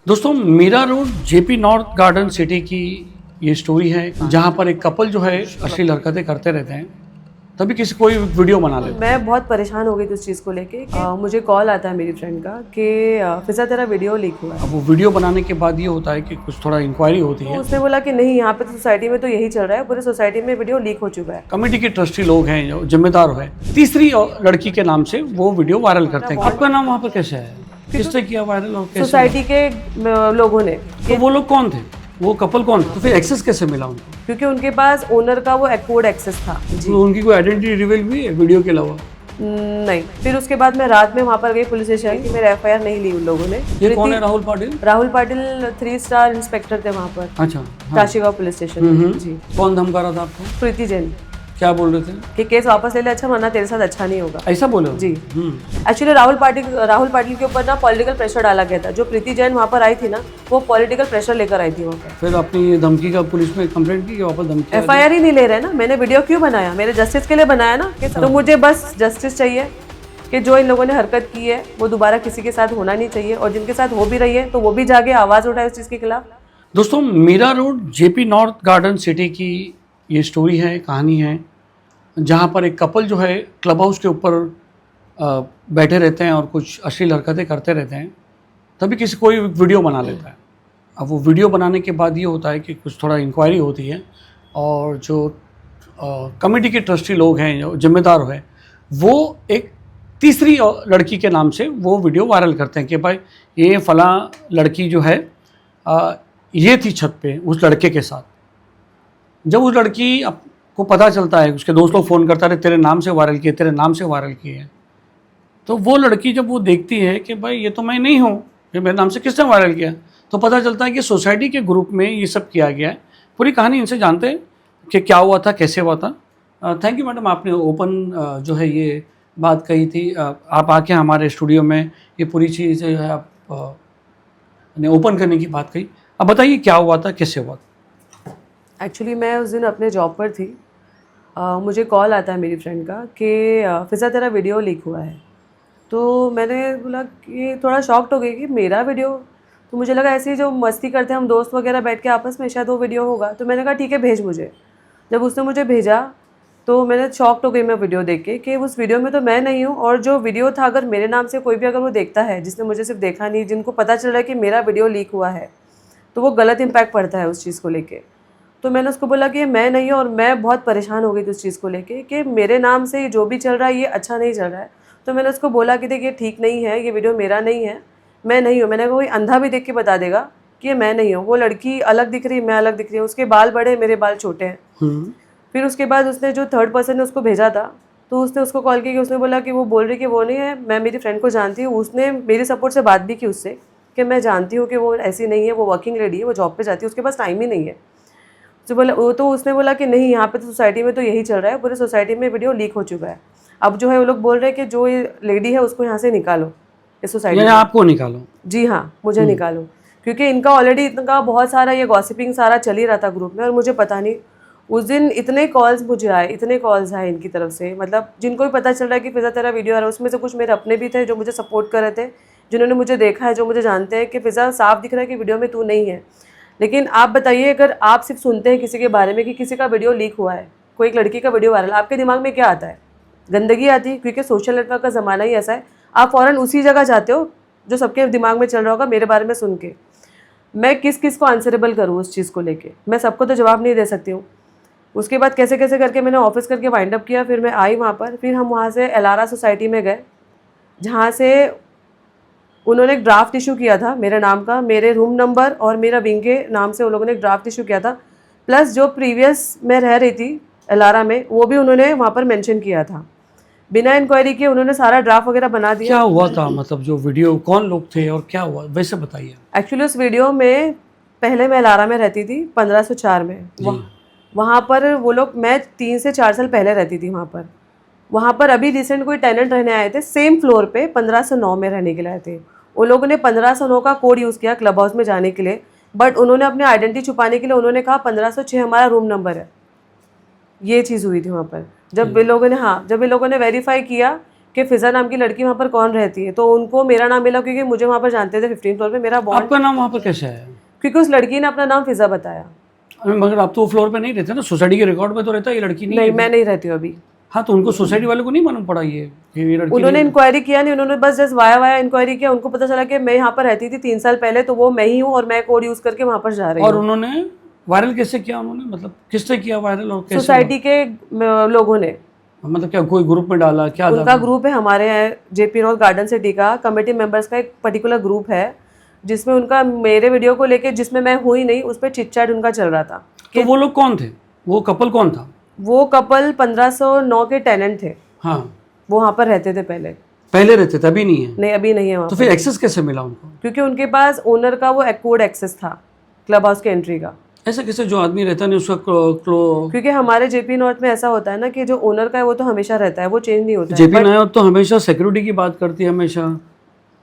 दोस्तों Mira road JP north garden city की ये स्टोरी है जहाँ पर एक कपल जो है अश्लील हरकतें करते रहते हैं, तभी किसी कोई वीडियो बना लेता है। मैं बहुत परेशान हो गई थी उस चीज़ को लेके मुझे कॉल आता है मेरी फ्रेंड का कि फिजा तेरा वीडियो लीक हुआ है। अब वो वीडियो बनाने के बाद ये होता है कि कुछ थोड़ा इंक्वायरी होती तो है। उसने बोला कि नहीं, यहाँ पे तो सोसाइटी में तो यही चल रहा है, पूरी सोसाइटी में वीडियो लीक हो चुका है। कमेटी के ट्रस्टी लोग हैं जो जिम्मेदार है, तीसरी लड़की के नाम से वो वीडियो वायरल करते हैं। आपका नाम वहाँ पर कैसे है, किसने किया वायरल और कैसे? सोसाइटी के लोगों ने। तो वो लोग कौन थे, वो कपल कौन थे? तो फिर एक्सेस कैसे मिला उनको? क्योंकि उनके पास ओनर का वो कोड एक्सेस था जी। तो उनकी कोई आइडेंटिटी रिवील हुई है वीडियो के अलावा? नहीं। फिर उसके बाद मैं रात में वहाँ पर गई पुलिस स्टेशन की, मेरा FIR नहीं ली उन लोगों ने। ये कौन है? राहुल पाटिल? राहुल पाटिल 3 स्टार इंस्पेक्टर थे वहाँ पर। अच्छा, काशीगांव पुलिस स्टेशन में जी। कौन धमका रहा था आपको? प्रीति जैन क्या बोल रहे थे? कि केस वापस ले ले, अच्छा वरना तेरे साथ अच्छा नहीं होगा। ऐसा बोले जी। एक्चुअली राहुल पाटिल के ऊपर ना पॉलिटिकल प्रेशर डाला गया था। जो प्रीति जैन वहाँ पर आई थी ना, वो पॉलिटिकल प्रेशर लेकर आई थी वहाँ पर। फिर अपनी धमकी का पुलिस में कंप्लेंट की कि वापस धमकी? FIR ही नहीं ले रहे ना। मैंने वीडियो क्यों बनाया? मेरे जस्टिस के लिए बनाया ना। तो मुझे बस जस्टिस चाहिए कि जो इन लोगों ने हरकत की है वो दोबारा किसी के साथ होना नहीं चाहिए, और जिनके साथ हो भी रही है तो वो भी जाके आवाज़ उठाए उस चीज़ के खिलाफ। दोस्तों Mira road JP north garden city की ये स्टोरी है, कहानी है, जहाँ पर एक कपल जो है क्लब हाउस के ऊपर बैठे रहते हैं और कुछ अश्लील हरकतें करते रहते हैं, तभी किसी कोई वीडियो बना लेता है। अब वो वीडियो बनाने के बाद ये होता है कि कुछ थोड़ा इंक्वायरी होती है, और जो कमेटी के ट्रस्टी लोग हैं जो जिम्मेदार है, वो एक तीसरी लड़की के नाम से वो वीडियो वायरल करते हैं कि भाई ये फलां लड़की जो है ये थी छत पे उस लड़के के साथ। जब उस लड़की को पता चलता है, उसके दोस्त लोग फ़ोन करता है तेरे नाम से वायरल किए, तेरे नाम से वायरल किए, तो वो लड़की जब वो देखती है कि भाई ये तो मैं नहीं हूँ, ये मेरे नाम से किसने वायरल किया, तो पता चलता है कि सोसाइटी के ग्रुप में ये सब किया गया है। पूरी कहानी इनसे जानते हैं कि क्या हुआ था, कैसे हुआ था। थैंक यू मैडम, आपने ओपन जो है ये बात कही थी, आप आके हमारे स्टूडियो में ये पूरी चीज़ जो है आप ने ओपन करने की बात कही। अब बताइए क्या हुआ था, कैसे हुआ? एक्चुअली मैं उस दिन अपने जॉब पर थी। मुझे कॉल आता है मेरी फ्रेंड का कि फिजा तेरा वीडियो लीक हुआ है। तो मैंने बोला कि थोड़ा शॉक्ड हो गई कि मेरा वीडियो। तो मुझे लगा ऐसे ही जो मस्ती करते हैं हम दोस्त वगैरह बैठ के आपस में, शायद वो वीडियो होगा। तो मैंने कहा ठीक है भेज मुझे। जब उसने मुझे भेजा तो मैंने शॉक्ड हो गई मैं वीडियो देख के कि उस वीडियो में तो मैं नहीं हूँ, और जो वीडियो था अगर मेरे नाम से कोई भी अगर वो देखता है, जिसने मुझे सिर्फ देखा नहीं, जिनको पता चल रहा है कि मेरा वीडियो लीक हुआ है, तो वो गलत इम्पैक्ट पड़ता है उस चीज़ को लेके। तो मैंने उसको बोला कि मैं नहीं हूँ, और मैं बहुत परेशान हो गई थी उस चीज़ को लेके कि मेरे नाम से जो भी चल रहा है ये अच्छा नहीं चल रहा है। तो मैंने उसको बोला कि देखिए ठीक नहीं है, ये वीडियो मेरा नहीं है, मैं नहीं हूँ। मैंने कहा कोई अंधा भी देख के बता देगा कि ये मैं नहीं हूँ। वो लड़की अलग दिख रही है, मैं अलग दिख रही हूँ, उसके बाल बड़े, मेरे बाल छोटे हैं। फिर उसके बाद उसने जो थर्ड पर्सन ने उसको भेजा था, तो उसने उसको कॉल किया कि उसने बोला कि वो बोल रही कि वो नहीं है, मैं मेरी फ्रेंड को जानती हूँ। उसने मेरी सपोर्ट से बात भी की उससे कि मैं जानती हूँ कि वो ऐसी नहीं है, वो वर्किंग लेडी है, वो जॉब पे जाती है, उसके पास टाइम ही नहीं है। तो उसने बोला कि नहीं, यहाँ पे तो सोसाइटी में तो यही चल रहा है, पूरी सोसाइटी में वीडियो लीक हो चुका है। अब जो है वो लोग बोल रहे हैं कि जो ये लेडी है उसको यहाँ से निकालो, इस सोसाइटी में। आपको निकालो? जी हाँ, मुझे निकालो, क्योंकि इनका ऑलरेडी इनका बहुत सारा ये गॉसिपिंग सारा चल ही रहा था ग्रुप में। और मुझे पता नहीं उस दिन इतने कॉल्स मुझे आए, इतने कॉल्स आए इनकी तरफ से, मतलब जिनको भी पता चल रहा है कि फिजा तेरा वीडियो आ रहा है। उसमें से कुछ मेरे अपने भी थे जो मुझे सपोर्ट कर रहे थे, जिन्होंने मुझे देखा है, जो मुझे जानते हैं कि फिजा साफ दिख रहा है कि वीडियो में तू नहीं है। लेकिन आप बताइए, अगर आप सिर्फ सुनते हैं किसी के बारे में कि किसी का वीडियो लीक हुआ है, कोई एक लड़की का वीडियो वायरल, आपके दिमाग में क्या आता है? गंदगी आती है, क्योंकि सोशल नेटवर्क का ज़माना ही ऐसा है। आप फ़ौरन उसी जगह जाते हो जो सबके दिमाग में चल रहा होगा मेरे बारे में सुन के। मैं किस किस को आंसरेबल करूँ उस चीज़ को लेके? मैं सबको तो जवाब नहीं दे सकती हूँ। उसके बाद कैसे कैसे करके मैंने ऑफिस करके वाइंड अप किया। फिर मैं आई वहाँ पर, फिर हम वहाँ से एलारा सोसाइटी में गए, जहाँ से उन्होंने एक ड्राफ्ट इशू किया था मेरे नाम का, मेरे रूम नंबर और मेरा विंग के नाम से उन लोगों ने एक ड्राफ्ट इशू किया था। प्लस जो प्रीवियस मैं रह रही थी एलारा में, वो भी उन्होंने वहाँ पर मेंशन किया था। बिना इंक्वायरी किए उन्होंने सारा ड्राफ्ट वगैरह बना दिया। क्या हुआ था, मतलब जो वीडियो, कौन लोग थे और क्या हुआ, वैसे बताइए। एक्चुअली उस वीडियो में, पहले मैं एलारा में रहती थी 1504 में। वहाँ पर वो लोग, मैं 3 से 4 साल पहले रहती थी वहाँ पर अभी रिसेंट कोई टेनेंट रहने आए थे सेम फ्लोर पे, 1509 में रहने के लिए आए थे। उन लोगों ने 1509 का कोड यूज़ किया क्लब हाउस में जाने के लिए, बट उन्होंने अपनी आइडेंटिटी छुपाने के लिए उन्होंने कहा 1506 हमारा रूम नंबर है। ये चीज़ हुई थी वहाँ पर। जब इन लोगों ने वेरीफाई किया कि कि फिजा नाम की लड़की वहाँ पर कौन रहती है, तो उनको मेरा नाम मिला क्योंकि मुझे वहाँ पर जानते थे 15 फ्लोर पे मेरा बॉन्ड, आपका नाम वहाँ पर कैसे आया? क्योंकि उस लड़की ने अपना नाम फिजा बताया। मगर आप तो फ्लोर पे नहीं रहते ना, सोसाइटी के रिकॉर्ड में तो रहता है ये लड़की नहीं नहीं, है। मैं नहीं रहती हूँ अभी। हाँ, तो उनको सोसाइटी वाले को नहीं मालूम पड़ा ये लड़की उन्होंने इंक्वायरी किया नहीं, उन्होंने बस जस्ट वाया वाया इंक्वायरी किया। उनको पता चला कि मैं यहाँ पर रहती थी 3 साल पहले, तो वो मैं ही हूँ और मैं कोड यूज करके वहाँ पर जा रही और हूँ। उन्होंने वायरल कैसे किया? उन्होंने मतलब किसने किया वायरल और कैसे? सोसाइटी के लोगों ने, मतलब क्या कोई ग्रुप में डाला क्या? उनका ग्रुप है हमारे जेपी नॉर्थ गार्डन सिटी का कमेटी मेंबर्स का एक पर्टिकुलर ग्रुप है, जिसमें उनका मेरे वीडियो को लेके, जिसमें मैं हुई नहीं, उस पर चिट चैट उनका चल रहा था। तो वो लोग कौन थे? वो कपल कौन था? वो कपल 1509 के टेनेंट थे। हाँ, वो वहाँ पर रहते थे पहले रहते थे, अभी नहीं है? नहीं, अभी नहीं है वहाँ तो पर। फिर एक्सेस कैसे मिला उनको? क्योंकि उनके पास ओनर का वो कोड एक्सेस था क्लब हाउस के एंट्री का। ऐसा कैसे? जो आदमी रहता नहीं उसका क्योंकि हमारे जेपी नॉर्थ में ऐसा होता है ना कि जो ओनर का है वो तो हमेशा रहता है, वो चेंज नहीं होता है। जेपी नायर तो हमेशा सिक्योरिटी की बात करती है हमेशा।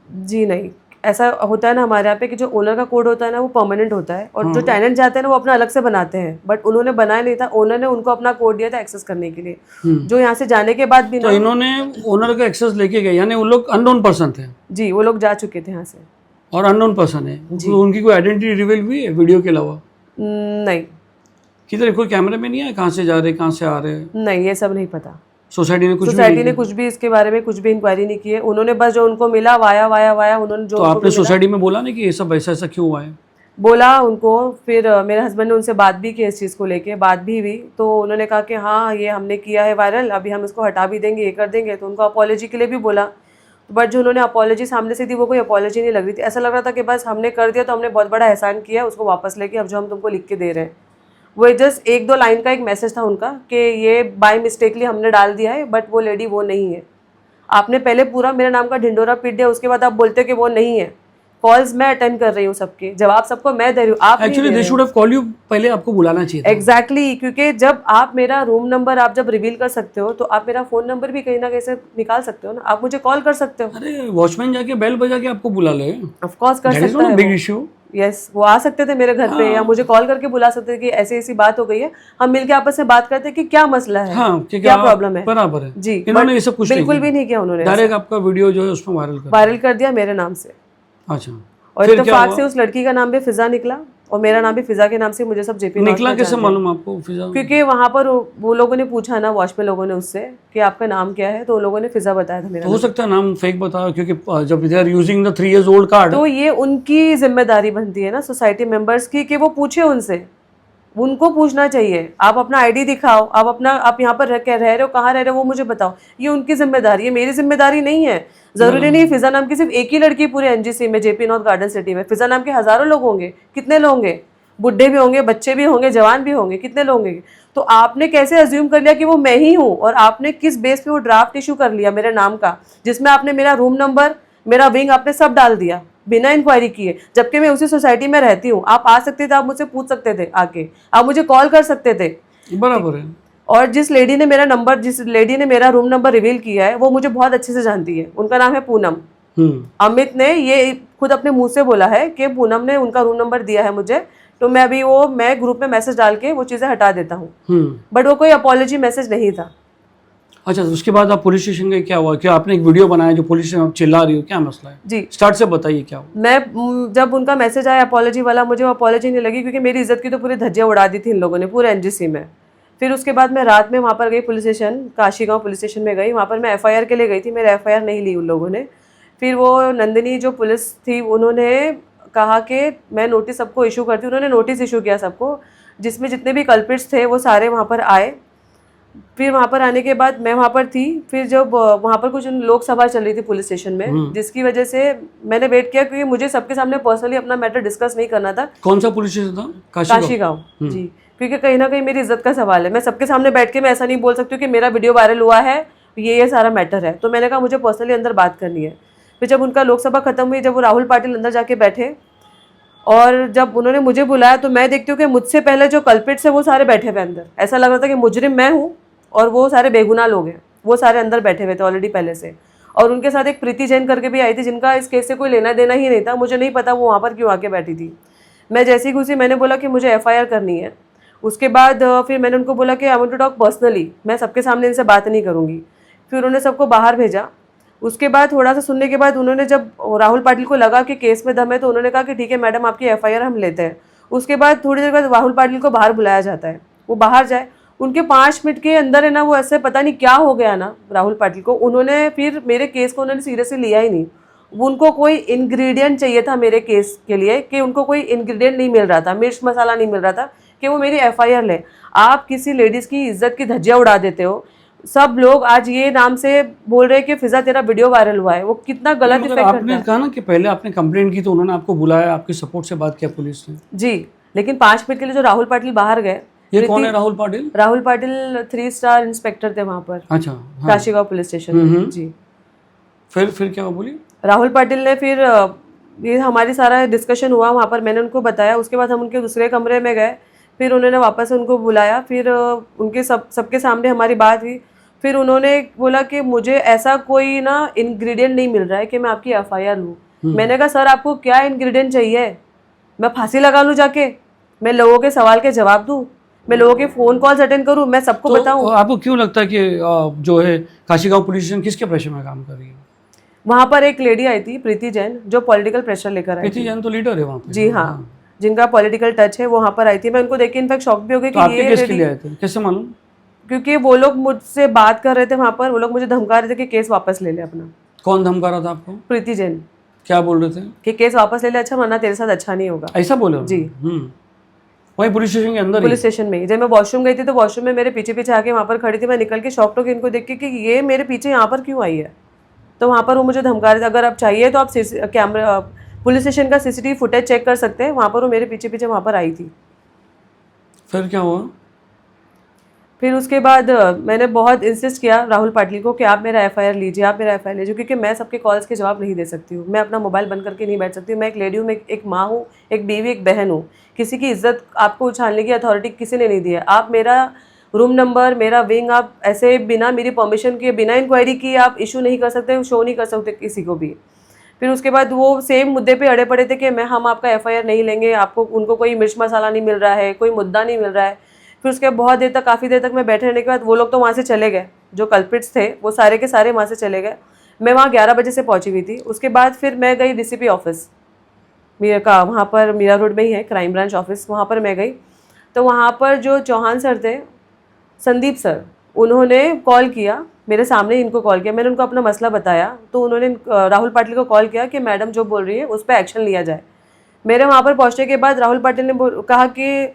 जी नहीं, ऐसा होता है ना हमारे यहाँ पे कि जो ओनर का कोड होता है ना वो परमानेंट होता है, और जो टेनेंट जाते हैं ना वो अपना अलग से बनाते हैं, बट उन्होंने बनाया नहीं था, ओनर ने उनको अपना कोड दिया था एक्सेस करने के लिए, जो यहाँ से जाने के बाद भी तो इन्होंने ओनर का एक्सेस लेके गए, यानी वो लोग अननोन पर्सन थे? जी, वो लोग जा चुके थे यहाँ से। और अननोन पर्सन है, तो उनकी कोई आइडेंटिटी रिवील हुई है वीडियो के अलावा? नहीं, किधर कोई कैमरे में नहीं आया कहाँ से जा रहे कहाँ से आ रहे? नहीं, ये सब नहीं पता। सोसाइटी ने कुछ भी इसके बारे में कुछ भी इंक्वायरी नहीं की है। उन्होंने बस जो उनको मिला वाया वाया वाया उन्होंने जो तो आपने सोसाइटी में बोला नहीं कि ये सब ऐसा ऐसा क्यों हुआ है? बोला उनको। फिर मेरे हस्बैंड ने उनसे बात भी की इस चीज़ को लेके, बात भी हुई, तो उन्होंने कहा कि हाँ ये हमने किया है वायरल, अभी हम इसको हटा भी देंगे, ये कर देंगे। तो उनको अपॉलॉजी के लिए भी बोला, बट जो उन्होंने अपॉलॉजी सामने से दी वो कोई अपॉलॉजी नहीं लग रही थी। ऐसा लग रहा था कि बस हमने कर दिया तो हमने बहुत बड़ा एहसान किया, उसको वापस लेके अब जो हम तुमको लिख के दे रहे हैं, वो जस्ट 1-2 लाइन का एक मैसेज था उनका कि ये बाय मिस्टेकली हमने डाल दिया है, बट वो लेडी वो नहीं है। आपने पहले पूरा मेरे नाम का ढिंडोरा पीट दिया, उसके बाद आप बोलते हो कि वो नहीं है। कॉल्स मैं अटेंड कर रही हूँ, सबके जवाब सबको मैं दे रही हूँ, आप actually they should have call you, पहले आपको बुलाना चाहिए था। एग्जैक्टली, क्योंकि जब आप मेरा रूम नंबर आप जब रिवील कर सकते हो तो आप मेरा फोन नंबर भी कहीं ना कहीं से निकाल सकते हो ना, आप मुझे कॉल कर सकते हो। अरे वॉचमैन जाके बेल बजा के आपको बुला ले, ऑफ कोर्स कर सकता है बिग इशू। यस, वो आ सकते थे मेरे घर पे, या मुझे कॉल करके बुला सकते थे कि ऐसी ऐसी बात हो गई है, हम मिलके आपस में बात करते हैं कि क्या मसला है, क्या प्रॉब्लम है। बराबर है जी, इन्होंने ये सब कुछ बिल्कुल भी नहीं किया उन्होंने। डायरेक्ट आपका वीडियो जो है उसमें वायरल कर दिया मेरे नाम से। अच्छा, और इत्तेफाक से उस लड़की का नाम भी फिजा निकला और मेरा नाम भी फिजा के नाम से मुझे सब जेपी निकला। कैसे मालूम आपको फिजा? क्योंकि वहाँ पर वो लोगों ने पूछा ना, वॉचमैन लोगों ने उससे कि आपका नाम क्या है, तो उन लोगों ने फिजा बताया था मेरा। हो सकता है नाम फेक बताया, क्योंकि जब they are using the 3 years old card, तो ये उनकी जिम्मेदारी बनती है ना सोसाइटी मेंबर्स की कि वो पूछे उनसे, उनको पूछना चाहिए। आप अपना आईडी दिखाओ, आप यहाँ पर रह रहे हो, कहाँ रह रहे हो वो मुझे बताओ, ये उनकी जिम्मेदारी है, मेरी जिम्मेदारी नहीं है। जरूरी नहीं फिजा नाम की सिर्फ एक ही लड़की पूरे एनजीसी में, जेपी नॉर्थ गार्डन सिटी में, फिजा नाम के हजारों लोग होंगे, कितने लोग होंगे, बुढ़े भी होंगे, बच्चे भी होंगे, जवान भी होंगे, कितने लोग होंगे। तो आपने कैसे अज्यूम कर लिया कि वो मैं ही हूँ, और आपने किस बेस पे वो ड्राफ्ट इशू कर लिया मेरे नाम का, जिसमें आपने मेरा रूम नंबर, मेरा विंग आपने सब डाल दिया बिना इंक्वायरी किए, जबकि मैं उसी सोसाइटी में रहती हूँ। आप आ सकते थे, आप मुझसे पूछ सकते थे आके, आप मुझे कॉल कर सकते थे। बराबर है। और जिस लेडी ने मेरा रूम नंबर रिवील किया है वो मुझे बहुत अच्छे से जानती है, उनका नाम है पूनम। अमित ने ये खुद अपने मुंह से बोला है कि पूनम ने उनका रूम नंबर दिया है मुझे, तो मैं ग्रुप में मैसेज डाल के वो चीज़ें हटा देता हूँ, बट वो कोई अपॉलॉजी मैसेज नहीं था। अच्छा, तो उसके बाद आप पुलिस स्टेशन गए, क्या हुआ? क्या आपने एक वीडियो बनाया जो पुलिस स्टेशन आप चिल्ला रही हो, क्या मसला है? जी, स्टार्ट से बताइए क्या हुआ। मैं जब उनका मैसेज आया अपॉलॉजी वाला, मुझे वो अपॉलॉजी नहीं लगी, क्योंकि मेरी इज्जत की तो पूरी धज्जियाँ उड़ा दी थी इन लोगों ने पूरे एनजीसी में। फिर उसके बाद मैं रात में वहाँ पर गई police station, Kashigaon police station में गई, वहाँ पर मैं एफआईआर के लिए गई थी, मेरे एफआईआर नहीं ली उन लोगों ने। फिर वो नंदिनी जो पुलिस थी उन्होंने कहा कि मैं नोटिस सबको इशू करती हूँ, उन्होंने नोटिस इशू किया सबको, जिसमें जितने भी कल्प्रिट्स थे वो सारे वहाँ पर आए। फिर वहाँ पर आने के बाद मैं वहाँ पर थी, फिर जब वहाँ पर कुछ लोकसभा चल रही थी पुलिस स्टेशन में, जिसकी वजह से मैंने वेट किया, क्योंकि मुझे सबके सामने पर्सनली अपना मैटर डिस्कस नहीं करना था। कौन सा पुलिस स्टेशन था? काशीगांव जी, क्योंकि कहीं ना कहीं मेरी इज्जत का सवाल है। मैं सबके सामने बैठ के मैं ऐसा नहीं बोल सकती हूँ कि मेरा वीडियो वायरल हुआ है, ये सारा मैटर है। तो मैंने कहा मुझे पर्सनली अंदर बात करनी है। फिर जब उनका लोकसभा खत्म हुई, जब वो राहुल पाटिल अंदर जाके बैठे और जब उन्होंने मुझे बुलाया, तो मैं देखती हूँ कि मुझसे पहले जो कल्प्रिट्स है वो सारे बैठे हुए अंदर। ऐसा लग रहा था कि मुजरिम मैं हूँ और वो सारे बेगुनाह लोग हैं, वो सारे अंदर बैठे हुए थे ऑलरेडी पहले से। और उनके साथ एक प्रीति जैन करके भी आई थी, जिनका इस केस से कोई लेना देना ही नहीं था। मुझे नहीं पता वो वहाँ पर क्यों आके बैठी थी। मैं जैसे ही घुसी मैंने बोला कि मुझे एफआईआर करनी है। उसके बाद फिर मैंने उनको बोला कि I want to talk personally, मैं सबके सामने इनसे बात नहीं करूँगी। फिर उन्होंने सबको बाहर भेजा। उसके बाद थोड़ा सा सुनने के बाद उन्होंने, जब राहुल पाटिल को लगा कि केस में दम है, तो उन्होंने कहा कि ठीक है मैडम, आपकी एफआईआर हम लेते हैं। उसके बाद थोड़ी देर बाद राहुल पाटिल को बाहर बुलाया जाता है, वो बाहर जाए, उनके 5 मिनट के अंदर है ना, वो ऐसे पता नहीं क्या हो गया ना राहुल पाटिल को, उन्होंने फिर मेरे केस को उन्होंने सीरियसली लिया ही नहीं। उनको कोई इंग्रेडिएंट चाहिए था मेरे केस के लिए, कि उनको कोई इंग्रेडिएंट नहीं मिल रहा था, मिर्च मसाला नहीं मिल रहा था कि वो मेरी एफआईआर ले। आप किसी लेडीज़ की इज्जत की धज्जियाँ उड़ा देते हो। सब लोग आज ये नाम से बोल रहे हैं कि फिजा तेरा वीडियो वायरल हुआ है, वो कितना गलत मगर इफेक्ट करता आपने है। कहा ना कि पहले आपने कंप्लेंट की तो उन्होंने आपको बुलाया, आपके सपोर्ट से बात किया पुलिस ने। जी, लेकिन 5 मिनट के लिए जो राहुल पाटिल बाहर गए, ये कौन है राहुल पाटिल? राहुल पाटिल 3 स्टार इंस्पेक्टर थे वहाँ पर, अच्छा, हाँ। काशीगांव पुलिस स्टेशन में। जी, फिर क्या हुआ, बोली? राहुल पाटिल ने फिर ये हमारी सारा डिस्कशन हुआ वहाँ पर, मैंने उनको बताया। उसके बाद हम उनके दूसरे कमरे में गए, फिर उन्होंने वापस उनको बुलाया, फिर उनके सबके सामने हमारी बात हुई। फिर उन्होंने बोला कि मुझे ऐसा कोई ना इंग्रेडिएंट नहीं मिल रहा है कि मैं आपकी एफआईआर लूँ। मैंने कहा सर, आपको क्या इंग्रेडिएंट चाहिए? मैं फांसी लगा लूँ जाके? मैं लोगों के सवाल के जवाब दूँ? मैं लोगों के फ़ोन कॉल्स अटेंड करूँ? मैं सबको बताऊँ? आपको क्यों लगता है कि जो है काशीगांव पुलिस स्टेशन किसके प्रेशर में काम कर रही है? वहाँ पर एक लेडी आई थी, प्रीति जैन, जो पॉलिटिकल प्रेशर लेकर आई प्रीति थी। जैन तो लीडर है वहाँ पे। जी हाँ, जिनका पॉलिटिकल टच है, वो वहाँ पर आई थी। मैं उनको देख के इनफैक्ट शॉक भी हो गई तो कि आपके ये केस के लेडी, लिए आए थे, कैसे मालूम? क्योंकि वो लोग मुझसे बात कर रहे थे वहाँ पर, वो लोग मुझे धमका रहे थे कि केस वापस ले ले अपना। कौन धमका रहा था आपको? प्रीति जैन, क्या बोल रहे थे? कि केस वापस ले ले, अच्छा वरना तेरे साथ अच्छा नहीं होगा। ऐसा बोले? जी। वही पुलिस स्टेशन के अंदर ही? पुलिस स्टेशन में ही। जब मैं वॉशरूम गई थी तो वॉशरूम में मेरे पीछे पीछे आके वहाँ पर खड़ी थी। मैं निकल के शॉक्ड होकर इनको देख के कि ये मेरे पीछे यहाँ पर क्यों आई है। तो वहाँ पर वो मुझे धमका रहे थे, अगर आप चाहिए तो आप कैमरा, पुलिस स्टेशन का सीसीटीवी फुटेज चेक कर सकते हैं। वहाँ पर वो मेरे पीछे पीछे वहाँ पर आई थी। फिर क्या हुआ? फिर उसके बाद मैंने बहुत इंसिस्ट किया राहुल पाटिल को कि आप मेरा एफआईआर लीजिए, आप मेरा एफआईआर लीजिए, क्योंकि मैं सबके कॉल्स के जवाब नहीं दे सकती हूँ। मैं अपना मोबाइल बंद करके नहीं बैठ सकती हूँ। मैं एक लेडी हूँ, मैं एक माँ हूँ, एक बीवी, एक बहन हूँ। किसी की इज्जत आपको उछालने की अथॉरिटी किसी ने नहीं दी है। आप मेरा रूम नंबर, मेरा विंग, आप ऐसे बिना मेरी परमिशन के, बिना इंक्वायरी किए आप इशू नहीं कर सकते, शो नहीं कर सकते किसी को भी। फिर उसके बाद वो सेम मुद्दे पे अड़े पड़े थे कि हम आपका एफआईआर नहीं लेंगे, आपको, उनको कोई मिर्च मसाला नहीं मिल रहा है, कोई मुद्दा नहीं मिल रहा है। फिर उसके बहुत देर तक, काफ़ी देर तक मैं बैठे रहने के बाद वो लोग तो वहाँ से चले गए, जो कल्प्रिट्स थे वो सारे के सारे वहाँ से चले गए। मैं वहाँ 11 बजे से पहुँची हुई थी। उसके बाद फिर मैं गई डीसीपी ऑफिस मेरे का, वहाँ पर मीरा रोड में ही है क्राइम ब्रांच ऑफिस, वहाँ पर मैं गई। तो वहाँ पर जो चौहान सर थे, संदीप सर, उन्होंने कॉल किया मेरे सामने, इनको कॉल किया। मैंने उनको अपना मसला बताया तो उन्होंने राहुल पाटिल को कॉल किया कि मैडम जो बोल रही है उस पर एक्शन लिया जाए। मेरे वहाँ पर पहुँचने के बाद राहुल पाटिल ने कहा कि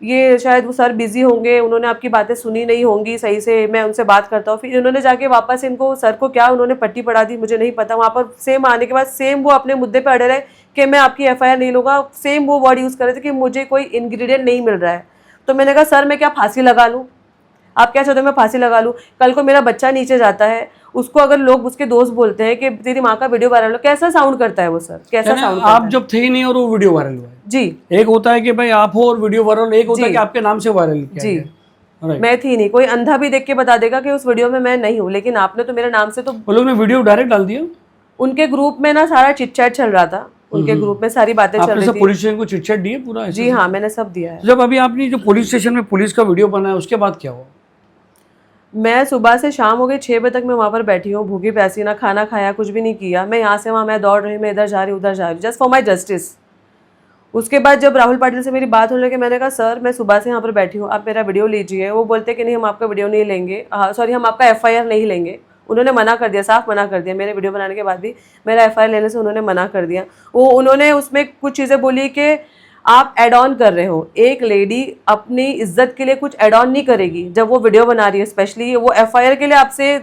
ये शायद वो सर बिज़ी होंगे, उन्होंने आपकी बातें सुनी नहीं होंगी सही से, मैं उनसे बात करता हूँ। फिर उन्होंने जाके वापस इनको, सर को क्या उन्होंने पट्टी पढ़ा दी, मुझे नहीं पता। वहाँ पर सेम आने के बाद सेम वो अपने मुद्दे पे अड़े रहे कि मैं आपकी एफआईआर नहीं लूँगा। सेम वो वर्ड यूज़ कर रहे थे कि मुझे कोई इंग्रेडिएंट नहीं मिल रहा है। तो मैंने कहा सर, मैं क्या फांसी लगा लूँ? आप क्या चाहते हो मैं फांसी लगा लूँ? कल को मेरा बच्चा नीचे जाता है, उसको अगर लोग, उसके दोस्त बोलते हैं कि तेरी माँ का वीडियो वायरल हो, कैसा साउंड करता है वो सर, कैसा साउंड करता है? आप जब थे ही नहीं और वो वीडियो वायरल हुआ है। जी, एक होता है कि भाई आप हो और वीडियो वायरल, एक होता है कि आपके नाम से वायरल किया जी, गया। राइट। मैं थी नहीं। कोई अंधा भी देख के बता देगा कि उस वीडियो में मैं नहीं हूँ, लेकिन आपने तो मेरे नाम से, तो वो लोग ने वीडियो डायरेक्ट डाल दिया। उनके ग्रुप में ना सारा चिट चैट चल रहा था, उनके ग्रुप में सारी बातें चल आपने रही सब थी। पुलिस स्टेशन को चिट चैट दिए पूरा? जी हाँ, मैंने सब दिया है। जब अभी आपने जो पुलिस स्टेशन में पुलिस का वीडियो बनाया उसके बाद क्या हुआ? मैं सुबह से शाम हो गई 6 बजे तक मैं वहाँ पर बैठी हूँ, भूखी प्यासी, ना खाना खाया, कुछ भी नहीं किया। मैं यहाँ से वहाँ, मैं दौड़ रही, मैं इधर जा रही उधर जा रही, जस्ट फॉर माई जस्टिस। उसके बाद जब राहुल पाटिल से मेरी बात होने लगी, मैंने कहा सर, मैं सुबह से यहाँ पर बैठी हूँ, आप मेरा वीडियो लीजिए। वो बोलते कि नहीं, हम आपका वीडियो नहीं लेंगे, सॉरी, हम आपका एफआईआर नहीं लेंगे। उन्होंने मना कर दिया, साफ मना कर दिया। मेरे वीडियो बनाने के बाद भी मेरा एफआईआर लेने से उन्होंने मना कर दिया। उन्होंने उसमें कुछ चीज़ें बोली कि आप एड ऑन कर रहे हो। एक लेडी अपनी इज्जत के लिए कुछ एड ऑन नहीं करेगी जब वो वीडियो बना रही है, स्पेशली वो एफआईआर के लिए आपसे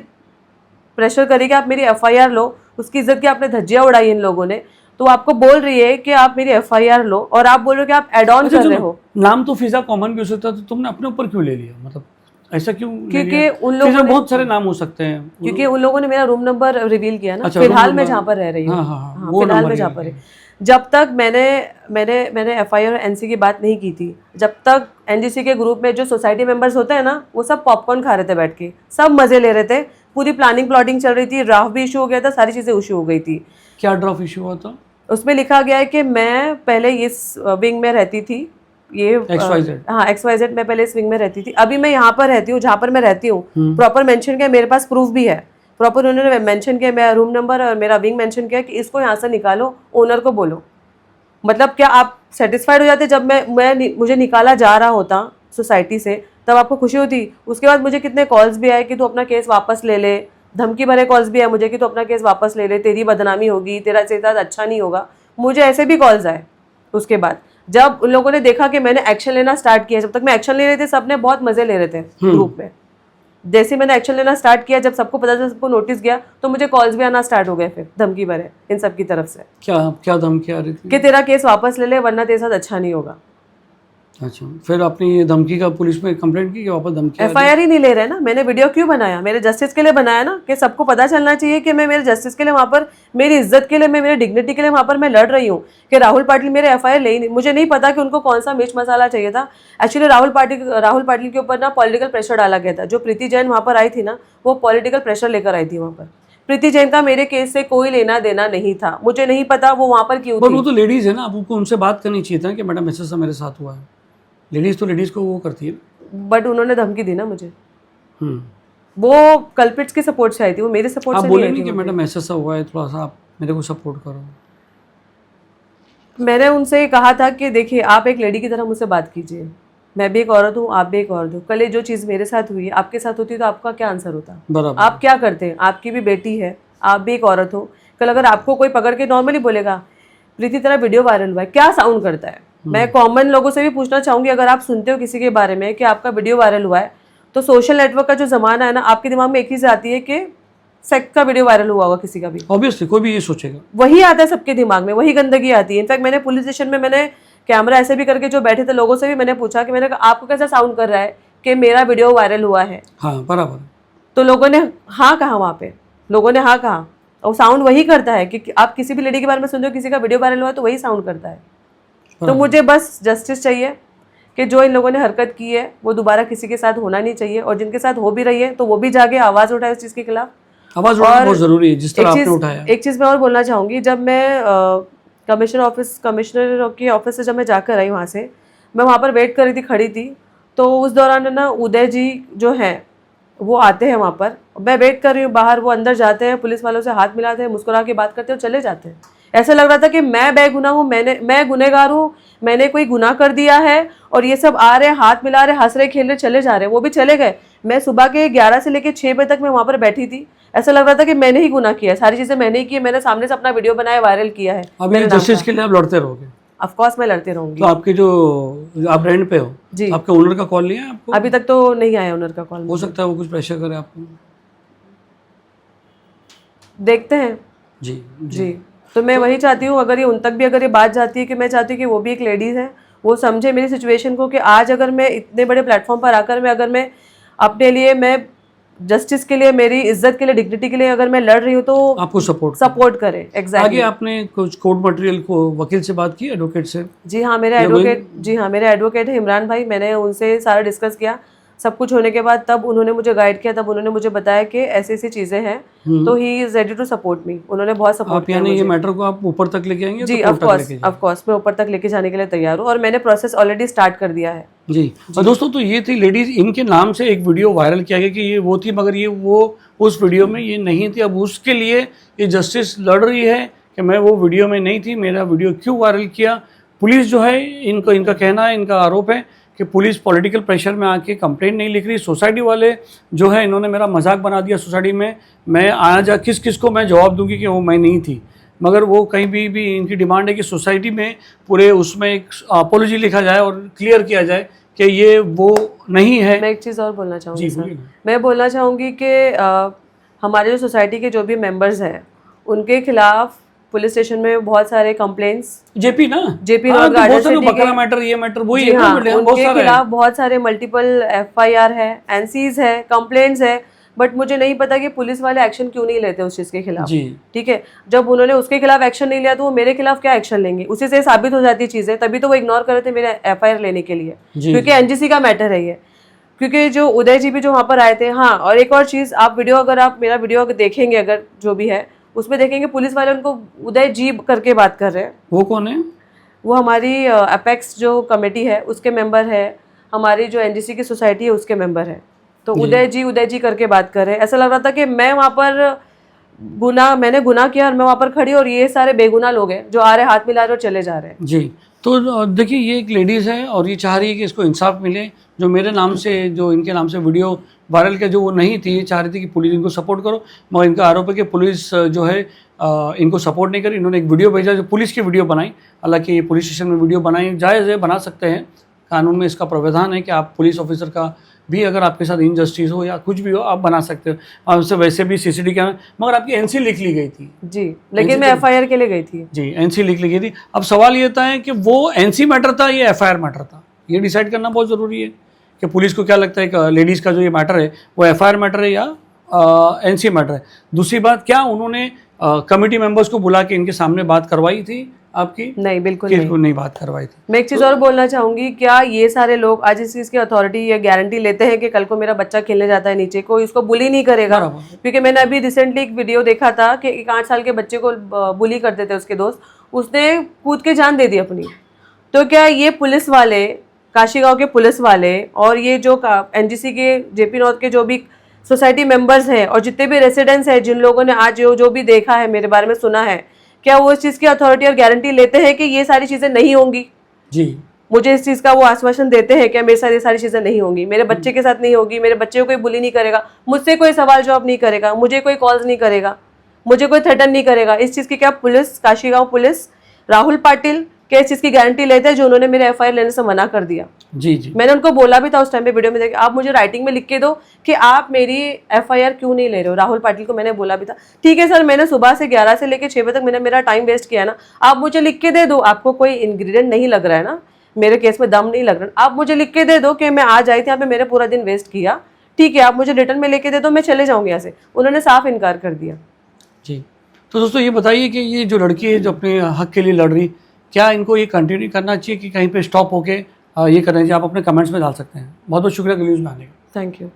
प्रेशर करेगी, आप मेरी एफआईआर लो। उसकी इज्जत की आपने धज्जियां उड़ाई इन लोगों ने, तो आपको बोल रही है कि आप मेरी एफआईआर लो और आप बोल रहे हो कि आप एड ऑन कर रहे हो। नाम तो फिजा कॉमन भी हो सकता, तो तुमने अपने ऊपर क्यों ले लिया? मतलब ऐसा क्यों? क्योंकि उन लोगों ने, बहुत सारे नाम हो सकते हैं, क्योंकि उन लोगों ने मेरा रूम नंबर रिवील किया ना। अच्छा, फिलहाल मैं जहाँ पर रह रही हूँ, हाँ, फिलहाल मैं जहाँ पर, जब तक मैंने एफआईआर और एनसी की बात नहीं की थी, जब तक एनजीसी के ग्रुप में जो सोसाइटी मेंबर्स होते हैं ना, वो सब पॉपकॉर्न खा रहे थे बैठ के, सब मजे ले रहे थे, पूरी प्लानिंग प्लॉटिंग चल रही थी, ड्राफ्ट भी इशू हो गया था, सारी चीज़ें इशू हो गई थी। क्या ड्राफ्ट इशू हुआ था? उसमें लिखा गया है कि मैं पहले इस विंग में रहती थी, ये XYZ। हाँ, XYZ, मैं पहले इस विंग में रहती थी। अभी मैं यहाँ पर रहती हूँ, जहाँ पर मैं रहती हूँ, प्रॉपर मेंशन किया, मेरे पास प्रूफ भी है। प्रॉपर उन्होंने मेंशन किया, मेरा रूम नंबर और मेरा विंग मेंशन किया कि इसको यहाँ से निकालो, ओनर को बोलो। मतलब क्या आप सेटिस्फाइड हो जाते जब मुझे निकाला जा रहा होता सोसाइटी से, तब आपको खुशी होती? उसके बाद मुझे कितने कॉल्स भी आए कि तू अपना केस वापस ले ले, धमकी भरे कॉल्स भी आए मुझे कि तू अपना केस वापस ले ले, तेरी बदनामी होगी, तेरा साथ अच्छा नहीं होगा। मुझे ऐसे भी कॉल्स आए। उसके बाद जब उन लोगों ने देखा कि मैंने एक्शन लेना स्टार्ट किया, जब तक मैं एक्शन ले रहे थे सबने बहुत मजे ले रहे थे ग्रुप में, जैसे मैंने एक्शन लेना स्टार्ट किया, जब सबको पता चला, सबको नोटिस गया, तो मुझे कॉल्स भी आना स्टार्ट हो गए फिर धमकी भरे इन सब की तरफ से। क्या धमकी आ रही थी? कि तेरा केस वापस ले ले वरना तेरे साथ अच्छा नहीं होगा। अच्छा, फिर आपने ये धमकी का पुलिस में कंप्लेंट की कि वापस धमकी? FIR ही नहीं ले रहे ना। मैंने वीडियो क्यों बनाया? मेरे जस्टिस के लिए बनाया ना, कि सबको पता चलना चाहिए कि मैं मेरे जस्टिस के लिए वहाँ पर, मेरी इज्जत के लिए, मैं मेरे डिग्निटी के लिए वहाँ पर मैं लड़ रही हूँ। कि राहुल पाटिल मेरे FIR ले ही नहीं, मुझे नहीं पता कि उनको कौन सा मिर्च मसाला चाहिए था। एक्चुअली राहुल पाटिल के ऊपर ना पॉलिटिकल प्रेशर डाला गया था। जो प्रीति जैन वहाँ पर आई थी ना, वो पॉलिटिकल प्रेशर लेकर आई थी वहाँ पर। प्रीति जैन का मेरे केस से कोई लेना देना नहीं था। मुझे नहीं पता वो वहाँ पर क्यों थी। वो तो लेडीज है ना, आपको उनसे बात करनी चाहिए था कि मैडम ऐसा मेरे साथ हुआ है। लेडीज तो लेडीज को वो करती है। बट उन्होंने धमकी दी ना मुझे। हम्म। वो कल्प्रिट्स की सपोर्ट से आई थी, वो मेरे सपोर्ट आप से बोले नहीं आई नहीं थी कि मैडम ऐसा हुआ है, थोड़ा सा आप मेरे को सपोर्ट करो? मैंने उनसे कहा था कि देखिए आप एक लेडी की तरह मुझसे बात कीजिए, मैं भी एक औरत हूँ, आप भी एक औरत हो। कल ये जो चीज़ मेरे साथ हुई है आपके साथ होती तो आपका क्या आंसर होता? बराबर। आप क्या करते हैं? आपकी भी बेटी है, आप भी एक औरत हो। कल अगर आपको कोई पकड़ के नॉर्मली बोलेगा प्रीति तेरा वीडियो वायरल हुआ है, क्या साउंड करता है? मैं कॉमन लोगों से भी पूछना चाहूंगी, अगर आप सुनते हो किसी के बारे में कि आपका वीडियो वायरल हुआ है, तो सोशल नेटवर्क का जो जमाना है ना, आपके दिमाग में एक चीज आती है कि सेक्स का वीडियो वायरल हुआ होगा किसी का भी। ऑब्वियसली कोई भी ये सोचेगा, वही आता है सबके दिमाग में, वही गंदगी आती है। इनफैक्ट मैंने पुलिस स्टेशन में मैंने कैमरा ऐसे भी करके जो बैठे थे लोगों से भी मैंने पूछा कि मैंने कहा आपको कैसा साउंड कर रहा है कि मेरा वीडियो वायरल हुआ है? हाँ बराबर। तो लोगों ने हाँ कहा, वहाँ पे लोगों ने हाँ कहा। और साउंड वही करता है कि आप किसी भी लेडी के बारे में सुनते हो किसी का वीडियो वायरल हुआ है तो वही साउंड करता है। तो मुझे बस जस्टिस चाहिए कि जो इन लोगों ने हरकत की है वो दोबारा किसी के साथ होना नहीं चाहिए, और जिनके साथ हो भी रही है तो वो भी जाके आवाज़ उठाए उस चीज़ के खिलाफ। आवाज़ उठाना बहुत ज़रूरी है, जिस तरह आपने उठाया। एक चीज़ मैं और बोलना चाहूँगी, जब मैं कमिश्नर के ऑफिस से जब मैं जाकर आई वहाँ से, मैं वहाँ पर वेट कर रही थी, खड़ी थी, तो उस दौरान ना उदय जी जो हैं वो आते हैं वहाँ पर। मैं वेट कर रही हूँ बाहर, वो अंदर जाते हैं, पुलिस वालों से हाथ मिलाते हैं, मुस्कुरा के बात करते हैं और चले जाते हैं। ऐसा लग रहा था कि मैं बेगुनाह हूँ, मैं गुनहगार हूँ, मैंने कोई गुनाह कर दिया है, और ये सब आ रहे हैं, हाथ मिला रहे, हंस रहे, खेल रहे, चले जा रहे हैं। वो भी चले गए। मैं सुबह के 11 से लेकर 6 बजे तक मैं वहाँ पर बैठी थी। ऐसा लग रहा था कि मैंने ही गुनाह किया है, सारी चीज़ें मैंने ही की है, मैंने सामने से अपना वीडियो बनाया, वायरल किया है। अभी जस्टिस के लिए आप लड़ते रहोगे? ऑफ कोर्स मैं लड़ती रहूंगी। तो आपके जो आप रेंट पे हो जी, आपके ओनर का कॉल नहीं है आपको? अभी तक तो नहीं आया ओनर का कॉल। हो सकता है वो कुछ प्रेशर करे आपको, देखते हैं। जी जी, तो मैं वही चाहती हूँ, अगर ये उन तक भी अगर ये बात जाती है कि मैं चाहती हूँ कि वो भी एक लेडीज़ है, वो समझे मेरी सिचुएशन को, कि आज अगर मैं इतने बड़े प्लेटफॉर्म पर आकर मैं अगर मैं अपने लिए, मैं जस्टिस के लिए, मेरी इज्जत के लिए, डिग्निटी के लिए अगर मैं लड़ रही हूँ तो आपको सपोर्ट करे। एग्जैक्टली। आगे आपने कुछ कोर्ट मटेरियल को वकील से बात की, एडवोकेट से? जी हाँ, मेरे एडवोकेट है इमरान भाई। मैंने उनसे सारा डिस्कस किया। सब कुछ होने के बाद तब उन्होंने मुझे गाइड किया, तब उन्होंने मुझे बताया कि ऐसी ऐसी चीज़ें हैं, तो he is ready to support me. उन्होंने बहुत सपोर्ट किया। यानी ये मैटर को आप ऊपर तक लेके आएंगे? जी, ऑफ कोर्स मैं ऊपर तक लेके जाने के लिए तैयार हूँ, और मैंने प्रोसेस ऑलरेडी स्टार्ट कर दिया है। जी। और दोस्तों, तो ये थी लेडीज, इनके नाम से एक वीडियो वायरल किया गया कि ये वो थी, मगर ये वो उस वीडियो में ये नहीं थी। अब उसके लिए ये जस्टिस लड़ रही है कि मैं वो वीडियो में नहीं थी, मेरा वीडियो क्यों वायरल किया। पुलिस जो है, इनका कहना है, इनका आरोप है कि पुलिस पॉलिटिकल प्रेशर में आके कंप्लेंट नहीं लिख रही। सोसाइटी वाले जो है, इन्होंने मेरा मजाक बना दिया सोसाइटी में। मैं आया जा किस को मैं जवाब दूंगी कि वो मैं नहीं थी, मगर वो कहीं भी इनकी डिमांड है कि सोसाइटी में पूरे उसमें एक अपोलॉजी लिखा जाए और क्लियर किया जाए कि ये वो नहीं है। मैं एक चीज़ और बोलना चाहूँगी सर, मैं बोलना चाहूँगी कि हमारे जो सोसाइटी के जो भी मेंबर्स हैं उनके खिलाफ पुलिस स्टेशन में बहुत सारे complaints, JP north garden city बकरा मैटर, ये मैटर वही है। हाँ, उनके खिलाफ बहुत सारे मल्टीपल FIR है, NCs है, कंप्लेंट्स है। बट मुझे नहीं पता कि पुलिस वाले एक्शन क्यों नहीं लेते उस चीज़ के खिलाफ। ठीक है, जब उन्होंने उसके खिलाफ एक्शन नहीं लिया तो वो मेरे खिलाफ क्या एक्शन लेंगे? उसी से साबित हो जाती चीज़ें, तभी तो वो इग्नोर कर रहे थे मेरे FIR लेने के लिए, क्योंकि NGC का मैटर है ये। क्योंकि जो उदय जी भी जो वहाँ पर आए थे। हाँ, और एक और चीज़, आप वीडियो, अगर आप मेरा वीडियो देखेंगे, अगर जो भी है उसमें देखेंगे, पुलिस वाले उनको उदय जी करके बात कर रहे हैं। वो कौन है? वो हमारी अपेक्स जो कमेटी है उसके मेंबर है, हमारी जो NGC की सोसाइटी है उसके मेंबर है। तो उदय जी करके बात कर रहे हैं। ऐसा लग रहा था कि मैं वहाँ पर मैंने गुनाह किया और मैं वहाँ पर खड़ी और ये सारे बेगुनाह लोग हैं जो आ रहे हाथ मिला रहे और चले जा रहे हैं। जी, तो देखिए ये एक लेडीज़ है और ये चाह रही है कि इसको इंसाफ मिले। जो मेरे नाम से, जो इनके नाम से वीडियो वायरल किया, जो वो नहीं थी, ये चाह रही थी कि पुलिस इनको सपोर्ट करो, मगर इनका आरोप है कि पुलिस जो है इनको सपोर्ट नहीं करी। इन्होंने एक वीडियो भेजा जो पुलिस की वीडियो बनाई, हालांकि ये पुलिस स्टेशन में वीडियो बनाई जायज़ है, बना सकते हैं, कानून में इसका प्रावधान है कि आप पुलिस ऑफिसर का भी अगर आपके साथ इनजस्टिस हो या कुछ भी हो आप बना सकते हो। आपसे वैसे भी सीसीटीवी कैमरा, मगर आपकी एनसी लिख ली गई थी। जी, लेकिन मैं एफआईआर के लिए गई थी। जी, एनसी लिख ली गई थी। अब सवाल ये था कि वो एनसी मैटर था या एफआईआर मैटर था, ये डिसाइड करना बहुत ज़रूरी है कि पुलिस को क्या लगता है कि लेडीज़ का जो ये मैटर है वो एफआईआर मैटर है या एनसी मैटर है। दूसरी बात, क्या उन्होंने कमेटी मेंबर्स को बुला के इनके सामने बात करवाई थी आपकी? नहीं, बिल्कुल नहीं बात करवाई थी। मैं एक चीज़ और बोलना चाहूँगी, क्या ये सारे लोग आज इस चीज़ की अथॉरिटी या गारंटी लेते हैं कि कल को मेरा बच्चा खेलने जाता है नीचे, कोई उसको बुली नहीं करेगा? क्योंकि मैंने अभी रिसेंटली एक वीडियो देखा था कि एक 8 साल के बच्चे को बुली करते थे उसके दोस्त, उसने कूद के जान दे दी अपनी। तो क्या ये पुलिस वाले, काशी गाँव के पुलिस वाले और ये जो एनजीसी के जेपी नॉर्थ के जो भी सोसाइटी मेंबर्स हैं और जितने भी रेसिडेंट्स हैं, जिन लोगों ने आज जो भी देखा है, मेरे बारे में सुना है, क्या वो इस चीज़ की अथॉरिटी और गारंटी लेते हैं कि ये सारी चीज़ें नहीं होंगी? जी, मुझे इस चीज़ का वो आश्वासन देते हैं कि मेरे साथ ये सारी चीज़ें नहीं होंगी, मेरे बच्चे के साथ नहीं होगी, मेरे बच्चे को कोई बुली नहीं करेगा, मुझसे कोई सवाल जवाब नहीं करेगा, मुझे कोई कॉल्स नहीं करेगा, मुझे कोई थ्रेटन नहीं करेगा? इस चीज़ की क्या पुलिस, काशी गाँव पुलिस, राहुल पाटिल क्या इस चीज़ की गारंटी लेते हैं, जो उन्होंने मेरे एफआईआर लेने से मना कर दिया? जी जी, मैंने उनको बोला भी था उस टाइम पे वीडियो में, देखिए आप मुझे राइटिंग में लिख के दो कि आप मेरी एफआईआर क्यों नहीं ले रहे हो। राहुल पाटिल को मैंने बोला भी था, ठीक है सर, मैंने सुबह से 11 से लेकर 6 बजे तक मैंने मेरा टाइम वेस्ट किया ना, आप मुझे लिख के दे दो। आपको कोई इंग्रेडिएंट नहीं लग रहा है ना, मेरे केस में दम नहीं लग रहा, आप मुझे लिख के दे दो कि मैं आज आई थी यहाँ पे, मेरे पूरा दिन वेस्ट किया, ठीक है, आप मुझे रिटर्न में लेके दे दो, मैं चले जाऊँगी यहाँ से। उन्होंने साफ इनकार कर दिया। जी, तो दोस्तों ये बताइए कि ये जो लड़की है जो अपने हक के लिए लड़ रही, क्या इनको ये कंटिन्यू करना चाहिए कि कहीं पे स्टॉप होके ये करना चाहिए? आप अपने कमेंट्स में डाल सकते हैं। बहुत बहुत शुक्रिया न्यूज़ में आने का। Thank you.